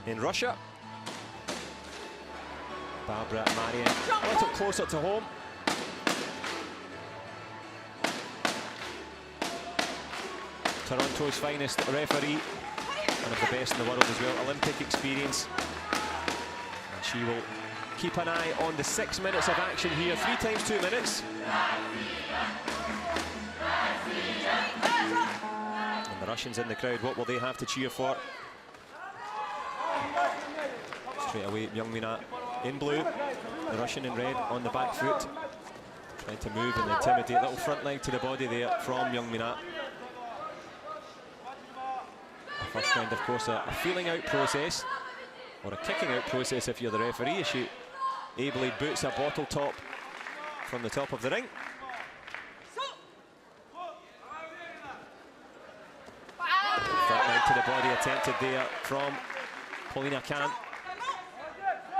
in Russia. Barbara Marian a little closer to home. Toronto's finest referee, one of the best in the world as well, Olympic experience. And she will keep an eye on the 6 minutes of action here, 3 times 2 minutes. And the Russians in the crowd, what will they have to cheer for? Straight away, Meyong-Khan in blue, the Russian in red on the back foot. Trying to move and intimidate, little front leg to the body there from Meyong-Khan. First round, of course, a feeling out process, or a kicking out process if you're the referee, as she ably boots a bottle top from the top of the ring. Front leg to the body attempted there from Polina Khan.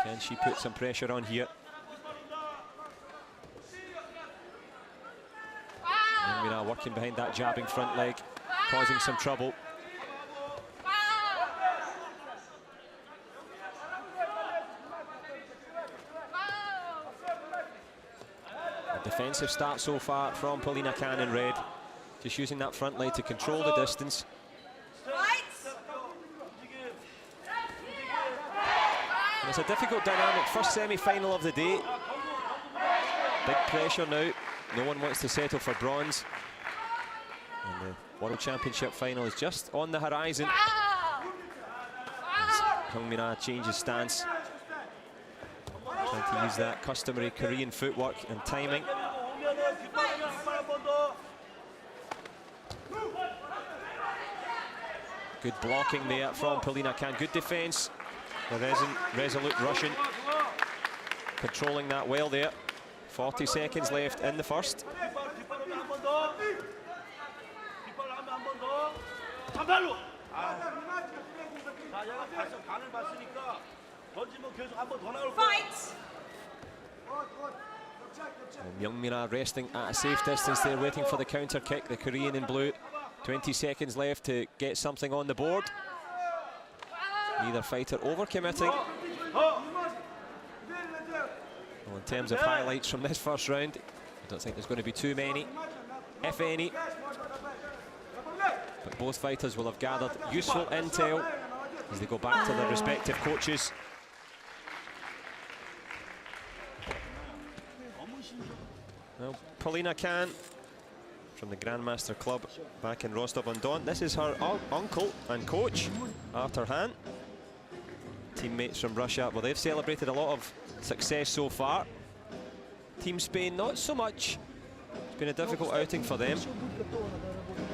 Can she put some pressure on here? Meyong-Khan working behind that jabbing front leg, causing some trouble. Defensive start so far from Polina Khan in red, just using that front leg to control the distance. And it's a difficult dynamic, first semi-final of the day. Big pressure now, no one wants to settle for bronze. And the World Championship final is just on the horizon. Meyong-Khan changes stance, trying to use that customary Korean footwork and timing. Good blocking there from Polina Khan. Good defense. The resolute Russian controlling that well there. 40 seconds left in the first. Meyong-Khan resting at a safe distance there, waiting for the counter kick. The Korean in blue. 20 seconds left to get something on the board. Neither fighter overcommitting. Well, in terms of highlights from this first round, I don't think there's going to be too many, if any. But both fighters will have gathered useful intel as they go back to their respective coaches. Well, Polina Khan from the Grandmaster Club back in Rostov-on-Don. This is her uncle and coach, Artur Han. Teammates from Russia. Well, they've celebrated a lot of success so far. Team Spain, not so much. It's been a difficult outing for them.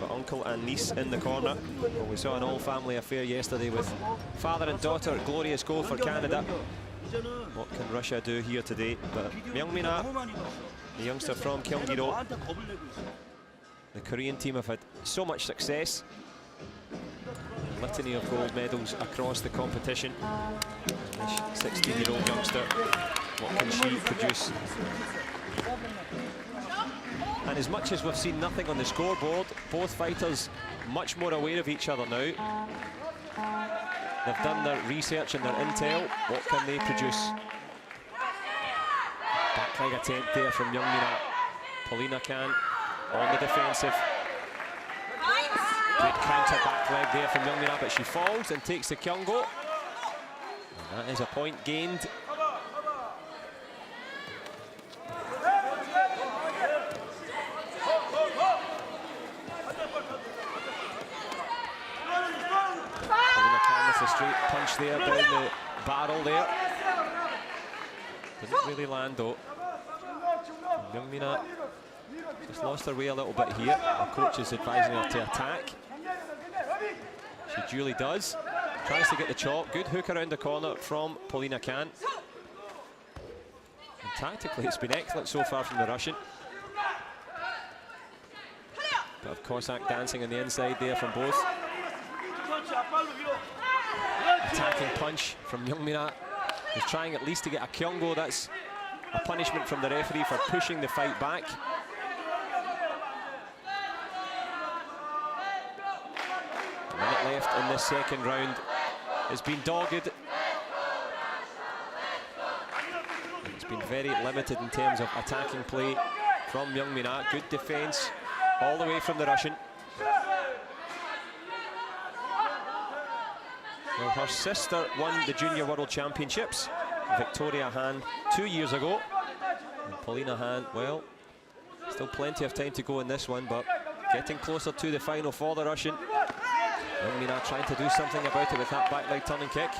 But uncle and niece in the corner. Well, we saw an all-family affair yesterday with father and daughter. Glorious goal for Canada. What can Russia do here today? But Meyong-Khan, the youngster from Gyeonggi-do. The Korean team have had so much success. A litany of gold medals across the competition. This 16-year-old youngster, what can she produce? And as much as we've seen nothing on the scoreboard, both fighters much more aware of each other now. They've done their research and their intel. What can they produce? Back leg attempt there from Meyong-Khan. Polina Khan on the defensive. Good counter back leg there from Meyong-Khan, but she falls and takes the kyungo. And that is a point gained. Polina Khan with a straight punch there down the barrel there. Didn't really land though. Meyong-Khan just lost her way a little bit here. Her coach is advising her to attack. She duly does. Tries to get the chop. Good hook around the corner from Polina Khan. And tactically, it's been excellent so far from the Russian. Bit of Cossack dancing on the inside there from both. Attacking punch from Meyong-Khan. He's trying at least to get a kyungo. That's a punishment from the referee for pushing the fight back. A minute left in this second round. has been dogged. It's been very limited in terms of attacking play from Meyong-Khan. Good defence all the way from the Russian. Well, her sister won the Junior World Championships, Victoria Han, 2 years ago. And Polina Han, well, still plenty of time to go in this one, but getting closer to the final for the Russian. Meyong-Khan trying to do something about it with that back leg turning kick.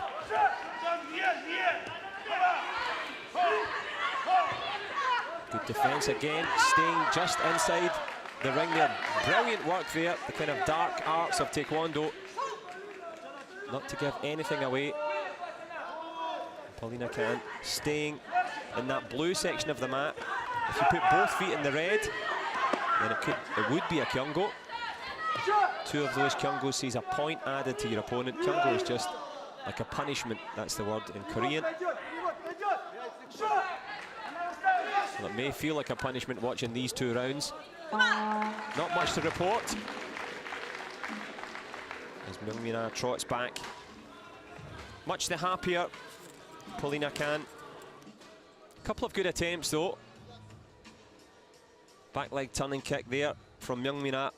Good defence again, staying just inside the ring there. Brilliant work there, the kind of dark arts of Taekwondo. Not to give anything away. Polina staying in that blue section of the mat. If you put both feet in the red, then it would be a kyungo. 2 of those kyungos sees a point added to your opponent. Kyungo is just like a punishment, that's the word in Korean. Well, it may feel like a punishment watching these 2 rounds. Not much to report. As Meyong-Khan trots back. Much the happier, Polina Khan. Couple of good attempts though. Back leg turning kick there from Meyong-Khan.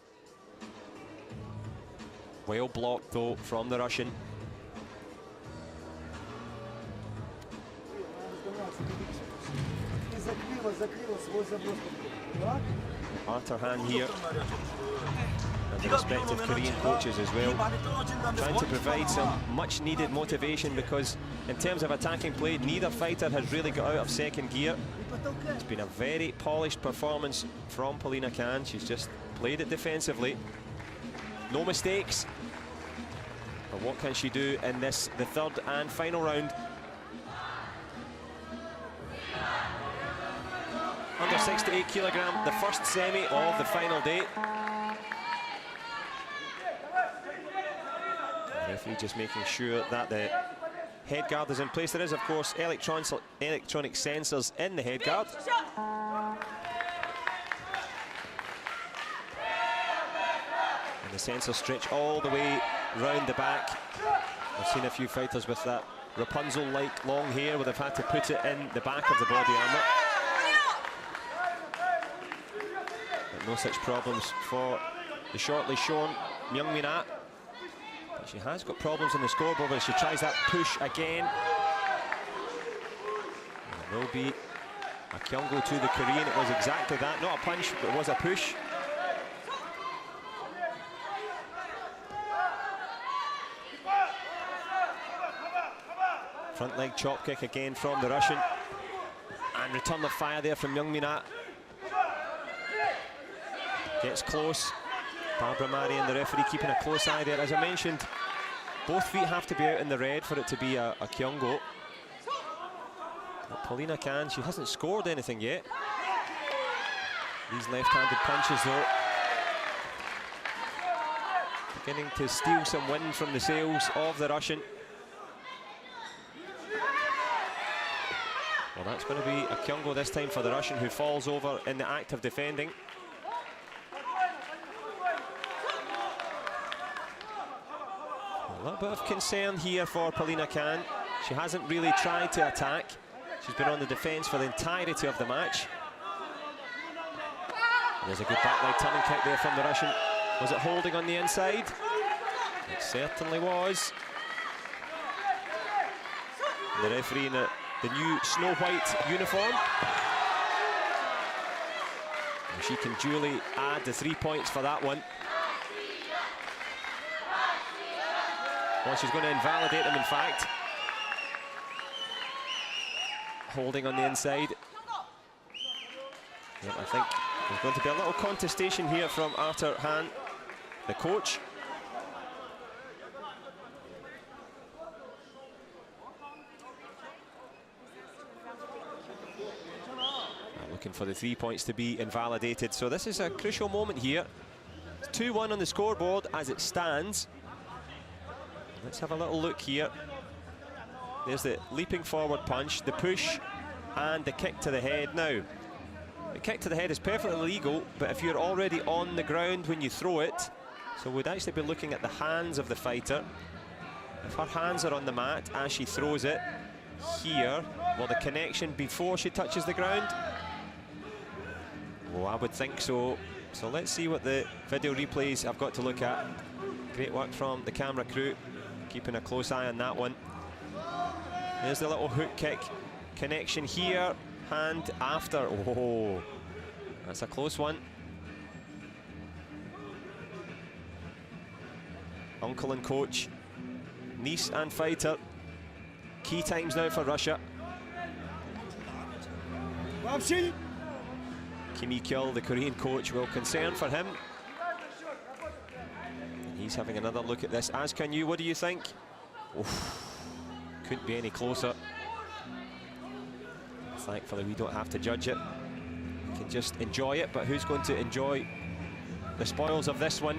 Well blocked though from the Russian. Arthur Han here, and the respective Korean coaches as well, trying to provide some much needed motivation, because in terms of attacking play, neither fighter has really got out of second gear. It's been a very polished performance from Polina Khan. She's just played it defensively. No mistakes. But what can she do in this, the third and final round? Under 68 kilogram, the first semi of the final day. The referee just making sure that the head guard is in place. There is, of course, electronic sensors in the head guard. And the sensors stretch all the way round the back. I've seen a few fighters with that Rapunzel-like long hair where they've had to put it in the back of the body armour. No such problems for the shortly shorn Meyong-Khan. But she has got problems on the scoreboard as she tries that push again. And it will be a kyungo to the Korean. It was exactly that, not a punch, but it was a push. Front leg chop kick again from the Russian. And return of fire there from Meyong-Khan. Gets close. Barbara Marion, the referee, keeping a close eye there. As I mentioned, both feet have to be out in the red for it to be a kyungo. But Polina Khan, she hasn't scored anything yet. These left-handed punches, though, beginning to steal some wind from the sails of the Russian. Well, that's going to be a kyungo this time for the Russian, who falls over in the act of defending. A little bit of concern here for Polina Khan. She hasn't really tried to attack. She's been on the defence for the entirety of the match. There's a good back leg turning kick there from the Russian. Was it holding on the inside? It certainly was. The referee in the new snow white uniform. And she can duly add the 3 points for that one. Well, she's going to invalidate him, in fact. Holding on the inside. Yep, I think there's going to be a little contestation here from Arthur Han, the coach. Looking for the 3 points to be invalidated. So this is a crucial moment here. It's 2-1 on the scoreboard as it stands. Let's have a little look here. There's the leaping forward punch, the push, and the kick to the head. Now, the kick to the head is perfectly legal, but if you're already on the ground when you throw it, so we'd actually be looking at the hands of the fighter. If her hands are on the mat as she throws it here, will the connection before she touches the ground? Well, I would think so. So let's see what the video replays I've got to look at. Great work from the camera crew, keeping a close eye on that one. There's the little hook kick. Connection here, hand after. Oh, that's a close one. Uncle and coach, niece and fighter. Key times now for Russia. Kim Il-kyul, the Korean coach, will concern for him. He's having another look at this, as can you. What do you think? Oof, couldn't be any closer. Thankfully, we don't have to judge it. We can just enjoy it, but who's going to enjoy the spoils of this one?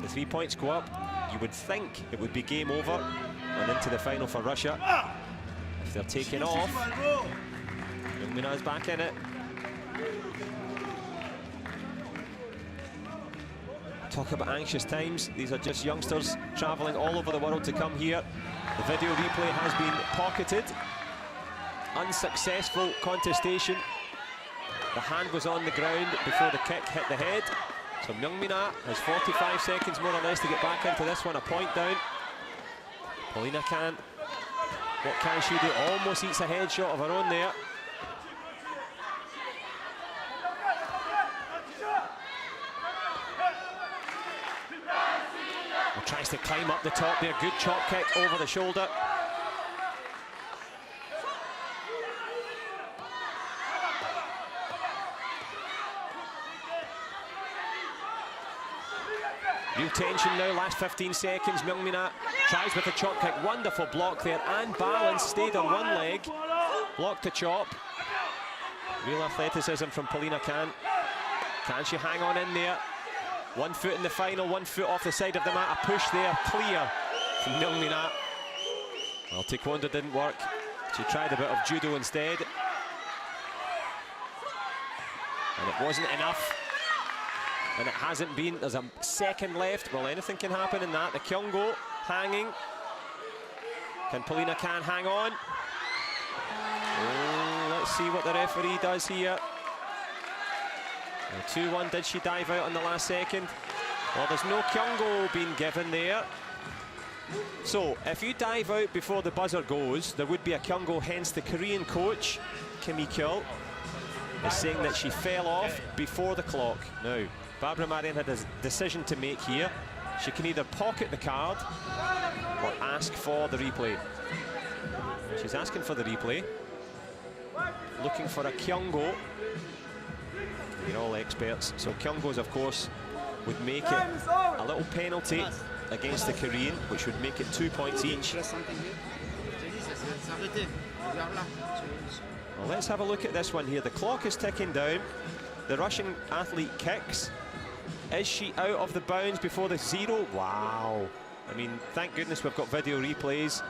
The 3 points go up. You would think it would be game over and into the final for Russia. If they're taking off, Meyong-Khan is back in it. Talk about anxious times. These are just youngsters travelling all over the world to come here. The video replay has been pocketed. Unsuccessful contestation. The hand was on the ground before the kick hit the head. So Meyong-Khan has 45 seconds more or less to get back into this one, a point down. Polina can. What can she do? Almost eats a headshot of her own there. Tries to climb up the top there. Good chop kick over the shoulder. Real tension now, last 15 seconds. Meyong-Khan tries with a chop kick. Wonderful block there, and balance, stayed on one leg. Blocked the chop. Real athleticism from Polina Khan. Can she hang on in there? 1 foot in the final, 1 foot off the side of the mat. A push there, clear from Meyong-Khan. Well, Taekwondo didn't work. She tried a bit of judo instead. And it wasn't enough. And it hasn't been. There's a second left. Well, anything can happen in that. The Kyungo hanging. Can Polina Khan hang on? Oh, let's see what the referee does here. 2-1, did she dive out on the last second? Well, there's no Kyungo being given there. So, if you dive out before the buzzer goes, there would be a Kyungo, hence the Korean coach, Kim Il-kyul, is saying that she fell off before the clock. Now, Barbara Marian had a decision to make here. She can either pocket the card or ask for the replay. She's asking for the replay. Looking for a Kyungo. You're all experts. So Kyungos, of course, would make it a little penalty against the Korean, which would make it 2 points each. Well, let's have a look at this one here. The clock is ticking down. The Russian athlete kicks. Is she out of the bounds before the zero? Wow. I mean, thank goodness we've got video replays.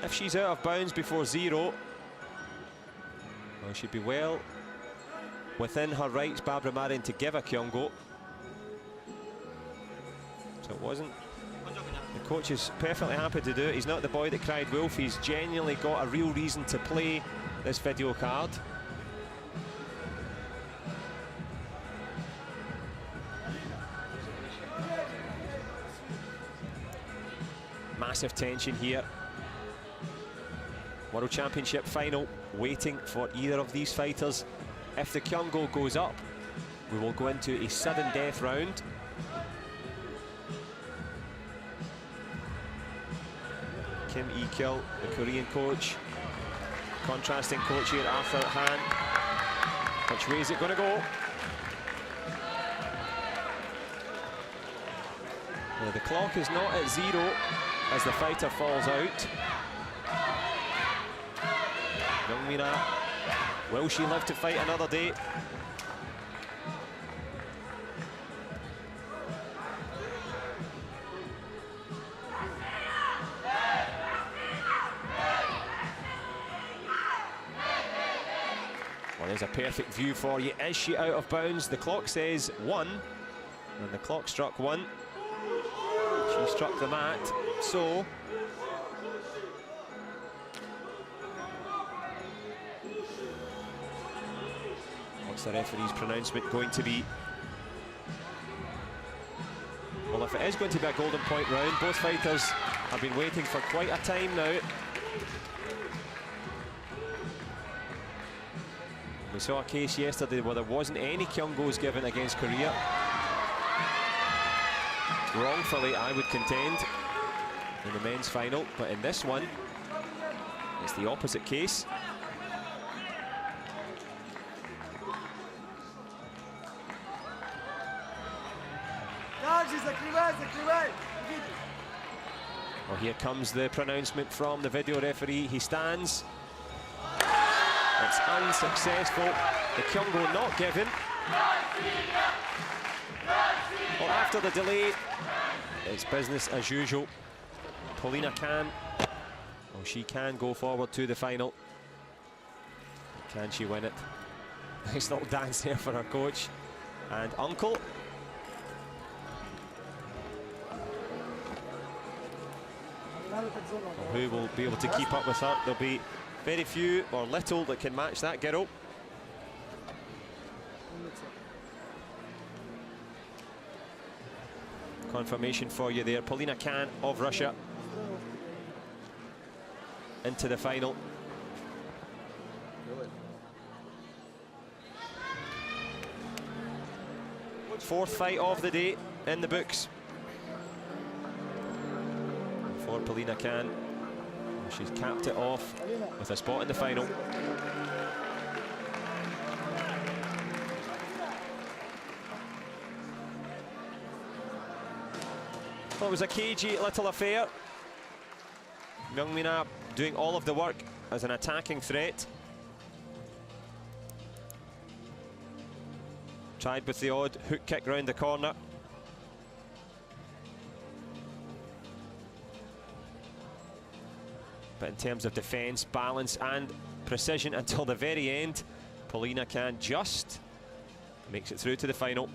If she's out of bounds before zero, well, she'd be well within her rights, Barbara Marian, to give a Kyungo. So it wasn't. The coach is perfectly happy to do it. He's not the boy that cried wolf. He's genuinely got a real reason to play this video card. Massive tension here. World Championship final, waiting for either of these fighters. If the Kyungo goes up, we will go into a sudden death round. Kim Il-kyul, the Korean coach. Contrasting coach here, Arthur Han. Which way is it going to go? Now, the clock is not at zero as the fighter falls out. Meyong-Khan, will she live to fight another day? Well, there's a perfect view for you. Is she out of bounds? The clock says 1, and the clock struck 1. He struck the mat, so what's the referee's pronouncement going to be? Well, if it is going to be a golden point round, both fighters have been waiting for quite a time now. We saw a case yesterday where there wasn't any kyungos given against Korea. Wrongfully, I would contend, in the men's final, but in this one, it's the opposite case. Well, here comes the pronouncement from the video referee. He stands. It's unsuccessful. The kyungo not given. Well, after the delay, it's business as usual. Polina can. Well, she can go forward to the final. Can she win it? Nice little dance there for her coach and uncle. Well, who will be able to keep up with her? There'll be very few or little that can match that girl. Confirmation for you there. Meyong-Khan of Russia into the final. Fourth fight of the day in the books for Meyong-Khan. She's capped it off with a spot in the final. Well, it was a cagey little affair. Myeong-Mina doing all of the work as an attacking threat. Tried with the odd hook kick round the corner. But in terms of defence, balance and precision until the very end, Polina can just makes it through to the final.